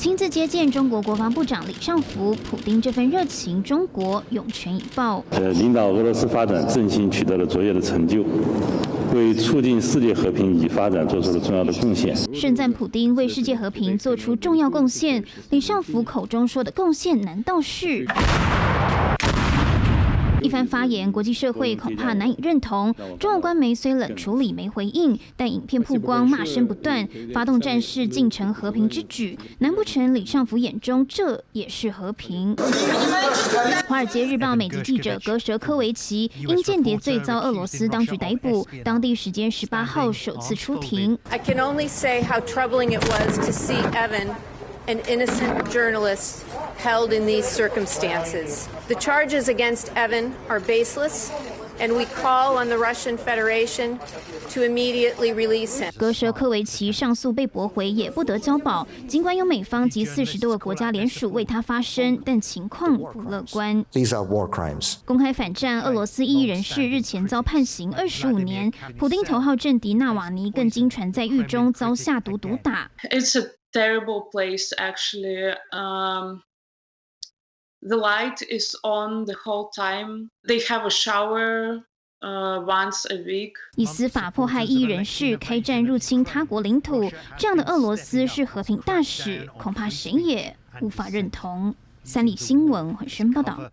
亲自接见中国国防部长李尚福，普丁这份热情，中国涌泉以报。领导俄罗斯发展振兴取得了卓越的成就，为促进世界和平与发展做出了重要的贡献。盛赞普丁为世界和平做出重要贡献。李尚福口中说的贡献，难道是？一番发言，国际社会恐怕难以认同。中国官媒虽冷处理没回应，但影片曝光，骂声不断，发动战事竟成和平之举。难不成李尚福眼中这也是和平？华尔街日报美籍记者格什科维奇因间谍罪遭俄罗斯当局逮捕，当地时间18号首次出庭。I can only say how troubling it was to see Evan.An innocent journalist held in these circumstances. The charges against Evan are baseless, and we call on the Russian Federation to immediately release him. 格什科维奇上诉被驳回，也不得交保。尽管有美方及40多个国家联署为他发声，但情况不乐观。These are war crimes. 公开反战俄罗斯异议人士日前遭判刑25年，普丁头号政敌纳瓦尼更经传在狱中遭下毒毒打。It's a terrible place, actually. The light is on the whole time. They have a shower once a week. 以司法迫害异议人士，开战入侵他国领土，这样的俄罗斯是和平大使，恐怕谁也无法认同。三立新闻混声报道。